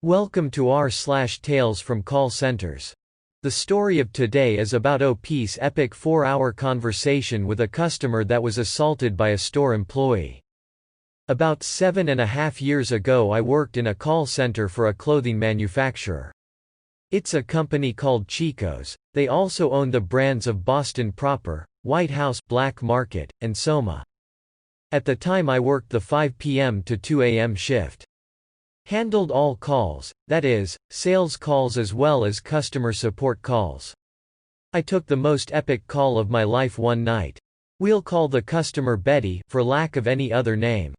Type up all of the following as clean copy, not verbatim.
Welcome to r/Tales from Call Centers. The story of today is about OP's epic 4-hour conversation with a customer that was assaulted by a store employee. About 7.5 years ago I worked in a call center for a clothing manufacturer. It's a company called Chico's. They also own the brands of Boston Proper, White House, Black Market, and Soma. At the time I worked the 5 p.m. to 2 a.m. shift. Handled all calls, that is, sales calls as well as customer support calls. I took the most epic call of my life one night. We'll call the customer Betty, for lack of any other name.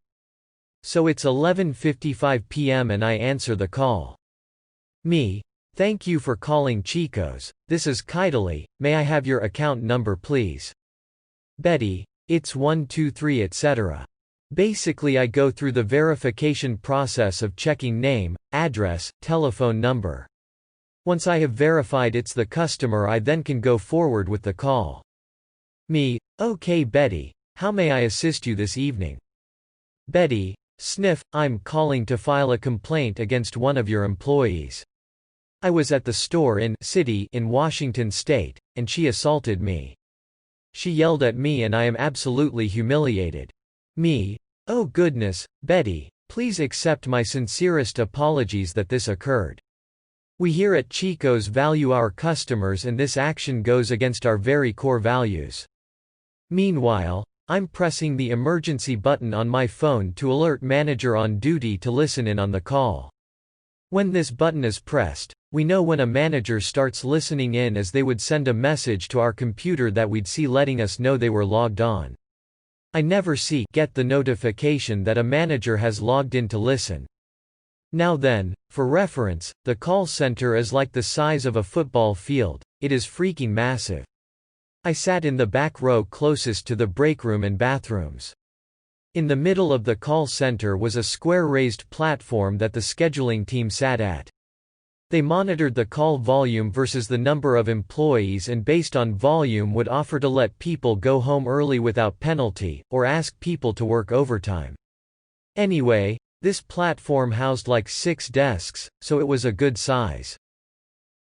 So it's 11:55 p.m. and I answer the call. Me. Thank you for calling Chico's, this is Kitely, may I have your account number please? Betty. It's 123 etc. Basically I go through the verification process of checking name, address, telephone number. Once I have verified it's the customer I then can go forward with the call. Me. Okay Betty, how may I assist you this evening? Betty. Sniff, I'm calling to file a complaint against one of your employees. I was at the store in Washington State, and she assaulted me. She yelled at me and I am absolutely humiliated. Me. Oh goodness, Betty, please accept my sincerest apologies that this occurred. We here at Chico's value our customers and this action goes against our very core values. Meanwhile, I'm pressing the emergency button on my phone to alert manager on duty to listen in on the call. When this button is pressed, we know when a manager starts listening in as they would send a message to our computer that we'd see letting us know they were logged on. I never get the notification that a manager has logged in to listen. Now then, for reference, the call center is like the size of a football field, it is freaking massive. I sat in the back row closest to the break room and bathrooms. In the middle of the call center was a square raised platform that the scheduling team sat at. They monitored the call volume versus the number of employees and based on volume would offer to let people go home early without penalty, or ask people to work overtime. Anyway, this platform housed like 6 desks, so it was a good size.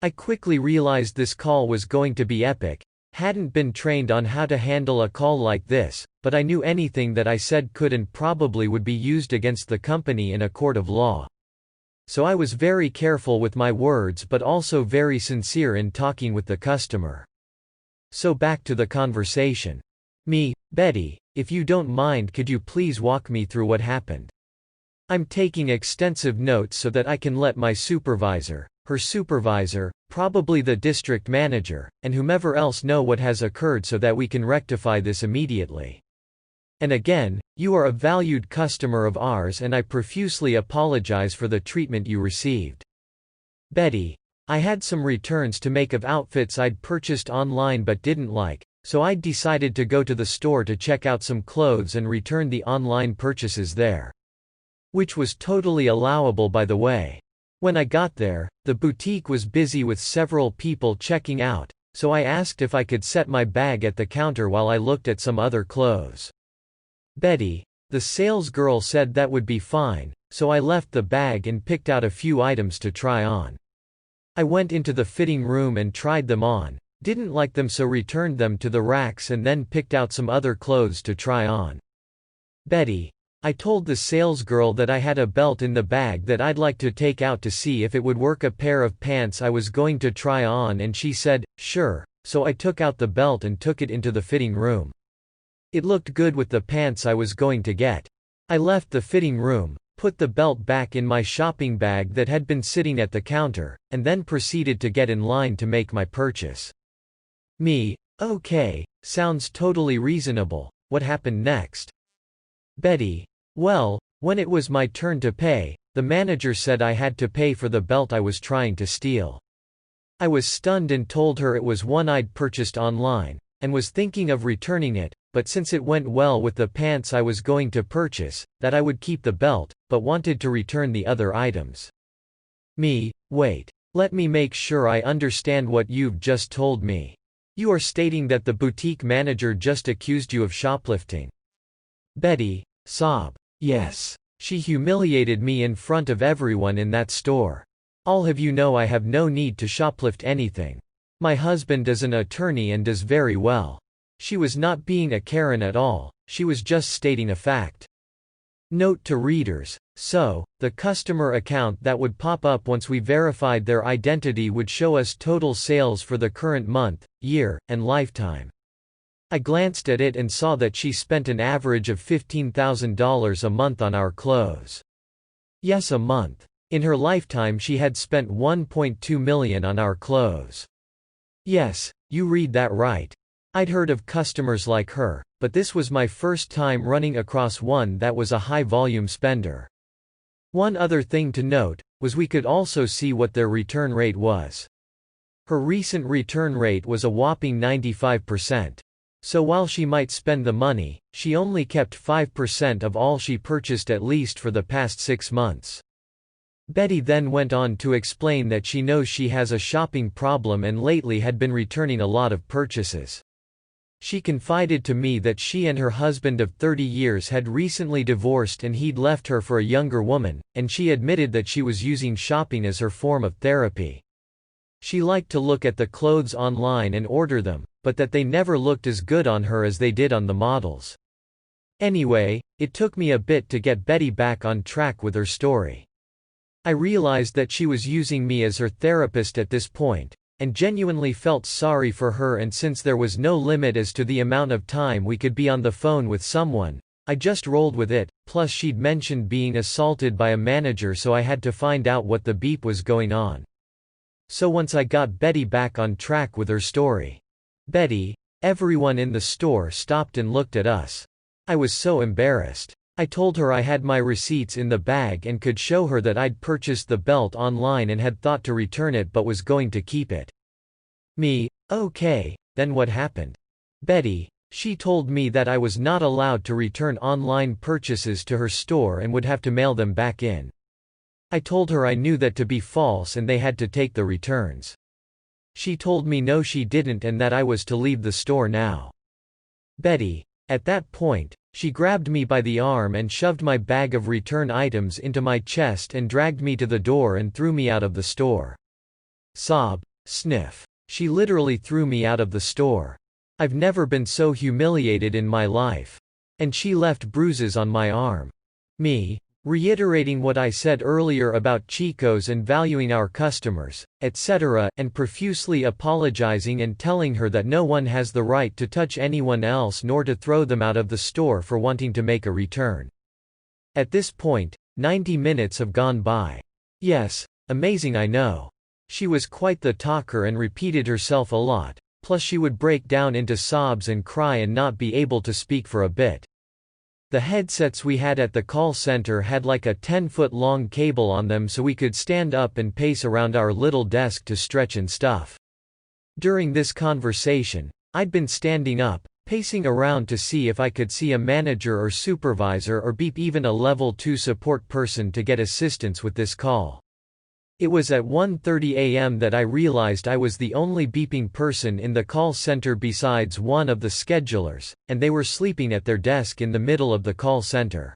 I quickly realized this call was going to be epic. Hadn't been trained on how to handle a call like this, but I knew anything that I said could and probably would be used against the company in a court of law. So I was very careful with my words but also very sincere in talking with the customer. So back to the conversation. Me. Betty, if you don't mind could you please walk me through what happened? I'm taking extensive notes so that I can let my supervisor, her supervisor, probably the district manager, and whomever else know what has occurred so that we can rectify this immediately. And again, you are a valued customer of ours and I profusely apologize for the treatment you received. Betty. I had some returns to make of outfits I'd purchased online but didn't like, so I decided to go to the store to check out some clothes and return the online purchases there. Which was totally allowable by the way. When I got there, the boutique was busy with several people checking out, so I asked if I could set my bag at the counter while I looked at some other clothes. Betty. The sales girl said that would be fine, so I left the bag and picked out a few items to try on. I went into the fitting room and tried them on, didn't like them so returned them to the racks and then picked out some other clothes to try on. Betty. I told the sales girl that I had a belt in the bag that I'd like to take out to see if it would work a pair of pants I was going to try on and she said, sure, so I took out the belt and took it into the fitting room. It looked good with the pants I was going to get. I left the fitting room, put the belt back in my shopping bag that had been sitting at the counter, and then proceeded to get in line to make my purchase. Me. Okay, sounds totally reasonable, what happened next? Betty. Well, when it was my turn to pay, the manager said I had to pay for the belt I was trying to steal. I was stunned and told her it was one I'd purchased online, and was thinking of returning it, but since it went well with the pants I was going to purchase, that I would keep the belt, but wanted to return the other items. Me. Wait. Let me make sure I understand what you've just told me. You are stating that the boutique manager just accused you of shoplifting. Betty. Sob. Yes. She humiliated me in front of everyone in that store. All of you know I have no need to shoplift anything. My husband is an attorney and does very well. She was not being a Karen at all, she was just stating a fact. Note to readers: so, the customer account that would pop up once we verified their identity would show us total sales for the current month, year, and lifetime. I glanced at it and saw that she spent an average of $15,000 a month on our clothes. Yes, a month. In her lifetime she had spent $1.2 million on our clothes. Yes, you read that right. I'd heard of customers like her, but this was my first time running across one that was a high-volume spender. One other thing to note was we could also see what their return rate was. Her recent return rate was a whopping 95%. So while she might spend the money, she only kept 5% of all she purchased at least for the past 6 months. Betty then went on to explain that she knows she has a shopping problem and lately had been returning a lot of purchases. She confided to me that she and her husband of 30 years had recently divorced and he'd left her for a younger woman, and she admitted that she was using shopping as her form of therapy. She liked to look at the clothes online and order them, but that they never looked as good on her as they did on the models. Anyway, it took me a bit to get Betty back on track with her story. I realized that she was using me as her therapist at this point, and genuinely felt sorry for her, and since there was no limit as to the amount of time we could be on the phone with someone, I just rolled with it. Plus she'd mentioned being assaulted by a manager, so I had to find out what the beep was going on. So once I got Betty back on track with her story, Betty, everyone in the store stopped and looked at us. I was so embarrassed. I told her I had my receipts in the bag and could show her that I'd purchased the belt online and had thought to return it but was going to keep it. Me: okay, then what happened? Betty: she told me that I was not allowed to return online purchases to her store and would have to mail them back in. I told her I knew that to be false and they had to take the returns. She told me no she didn't and that I was to leave the store now. Betty: at that point, she grabbed me by the arm and shoved my bag of return items into my chest and dragged me to the door and threw me out of the store. Sob, sniff. She literally threw me out of the store. I've never been so humiliated in my life. And she left bruises on my arm. Me, reiterating what I said earlier about Chico's and valuing our customers, etc., and profusely apologizing and telling her that no one has the right to touch anyone else nor to throw them out of the store for wanting to make a return. At this point, 90 minutes have gone by. Yes, amazing, I know. She was quite the talker and repeated herself a lot, plus she would break down into sobs and cry and not be able to speak for a bit. The headsets we had at the call center had like a 10-foot-long cable on them so we could stand up and pace around our little desk to stretch and stuff. During this conversation, I'd been standing up, pacing around to see if I could see a manager or supervisor or beep even a level 2 support person to get assistance with this call. It was at 1:30 a.m. that I realized I was the only beeping person in the call center besides one of the schedulers, and they were sleeping at their desk in the middle of the call center.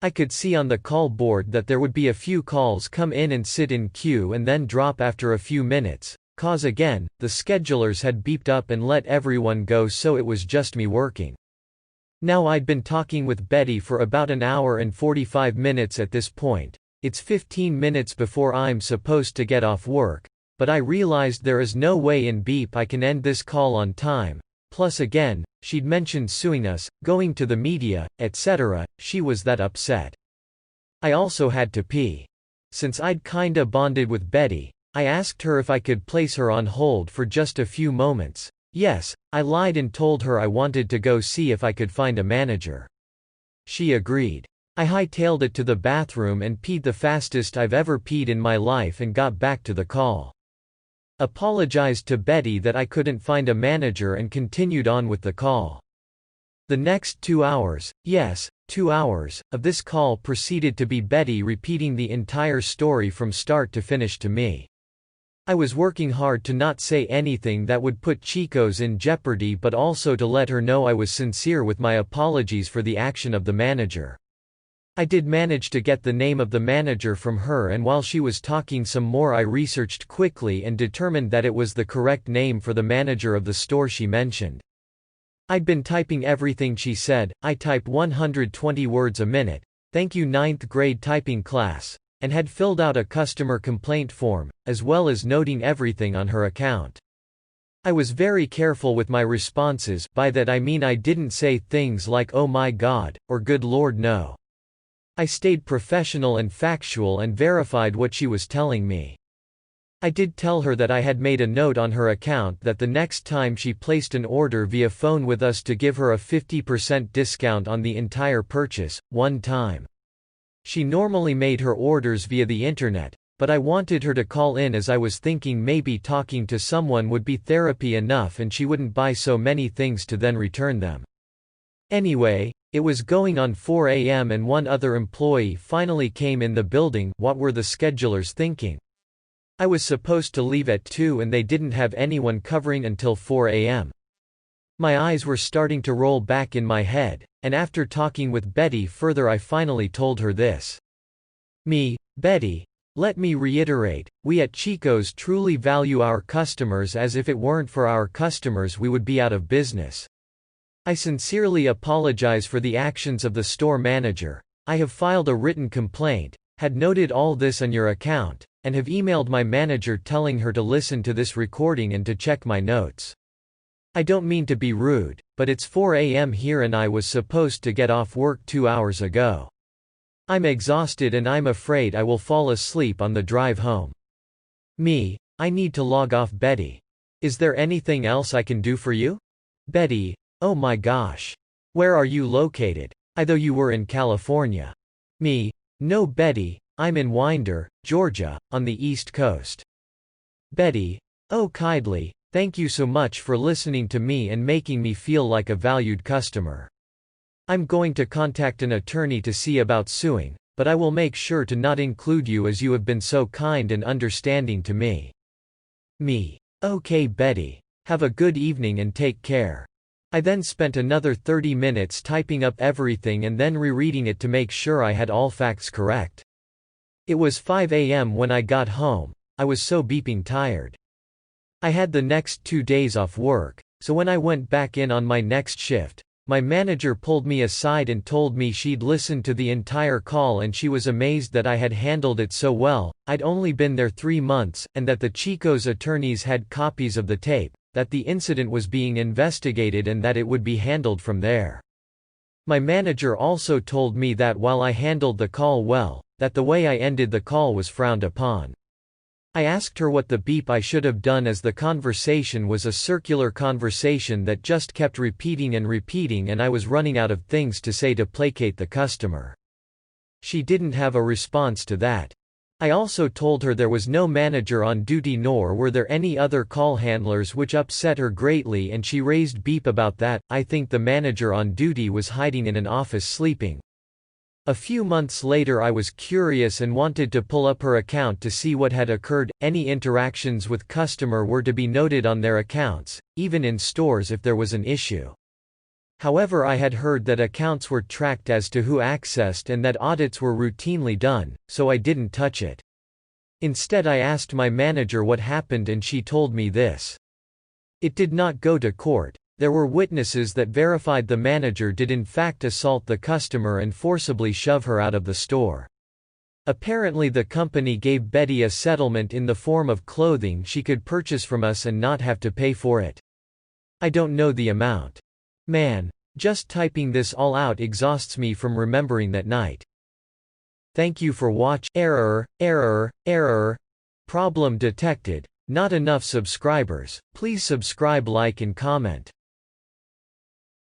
I could see on the call board that there would be a few calls come in and sit in queue and then drop after a few minutes, cause again, the schedulers had beeped up and let everyone go, so it was just me working. Now I'd been talking with Betty for about an hour and 45 minutes at this point. It's 15 minutes before I'm supposed to get off work, but I realized there is no way in beep I can end this call on time. Plus again, she'd mentioned suing us, going to the media, etc. She was that upset. I also had to pee. Since I'd kinda bonded with Betty, I asked her if I could place her on hold for just a few moments. Yes, I lied and told her I wanted to go see if I could find a manager. She agreed. I hightailed it to the bathroom and peed the fastest I've ever peed in my life and got back to the call. Apologized to Betty that I couldn't find a manager and continued on with the call. The next 2 hours, yes, 2 hours, of this call proceeded to be Betty repeating the entire story from start to finish to me. I was working hard to not say anything that would put Chico's in jeopardy, but also to let her know I was sincere with my apologies for the action of the manager. I did manage to get the name of the manager from her, and while she was talking some more I researched quickly and determined that it was the correct name for the manager of the store she mentioned. I'd been typing everything she said. I type 120 words a minute, thank you 9th grade typing class, and had filled out a customer complaint form, as well as noting everything on her account. I was very careful with my responses. By that I mean I didn't say things like "oh my god" or "good lord no." I stayed professional and factual and verified what she was telling me. I did tell her that I had made a note on her account that the next time she placed an order via phone with us to give her a 50% discount on the entire purchase, one time. She normally made her orders via the internet, but I wanted her to call in as I was thinking maybe talking to someone would be therapy enough and she wouldn't buy so many things to then return them. Anyway, it was going on 4 a.m. and one other employee finally came in the building. What were the schedulers thinking? I was supposed to leave at 2 and they didn't have anyone covering until 4 a.m. My eyes were starting to roll back in my head, and after talking with Betty further I finally told her this. Betty, let me reiterate, we at Chico's truly value our customers, as if it weren't for our customers we would be out of business. I sincerely apologize for the actions of the store manager. I have filed a written complaint, had noted all this on your account, and have emailed my manager telling her to listen to this recording and to check my notes. I don't mean to be rude, but it's 4 a.m. here and I was supposed to get off work 2 hours ago. I'm exhausted and I'm afraid I will fall asleep on the drive home. I need to log off. Betty. Is there anything else I can do for you? Betty. Oh my gosh. Where are you located? I thought you were in California. No Betty, I'm in Winder, Georgia, on the East Coast. Betty. Oh kindly, thank you so much for listening to me and making me feel like a valued customer. I'm going to contact an attorney to see about suing, but I will make sure to not include you as you have been so kind and understanding to me. Okay Betty. Have a good evening and take care. I then spent another 30 minutes typing up everything and then rereading it to make sure I had all facts correct. It was 5 a.m. when I got home. I was so beeping tired. I had the next 2 days off work, so when I went back in on my next shift, my manager pulled me aside and told me she'd listened to the entire call and she was amazed that I had handled it so well. I'd only been there 3 months, and that the Chico's attorneys had copies of the tape, that the incident was being investigated and that it would be handled from there. My manager also told me that while I handled the call well, that the way I ended the call was frowned upon. I asked her what the beep I should have done, as the conversation was a circular conversation that just kept repeating and I was running out of things to say to placate the customer. She didn't have a response to that. I also told her there was no manager on duty nor were there any other call handlers, which upset her greatly and she raised beep about that. I think the manager on duty was hiding in an office sleeping. A few months later I was curious and wanted to pull up her account to see what had occurred. Any interactions with customer were to be noted on their accounts, even in stores if there was an issue. However, I had heard that accounts were tracked as to who accessed and that audits were routinely done, so I didn't touch it. Instead I asked my manager what happened and she told me this. It did not go to court. There were witnesses that verified the manager did in fact assault the customer and forcibly shove her out of the store. Apparently the company gave Betty a settlement in the form of clothing she could purchase from us and not have to pay for it. I don't know the amount. Man, just typing this all out exhausts me from remembering that night. Thank you for watching. Error. Problem detected. Not enough subscribers. Please subscribe, like and comment.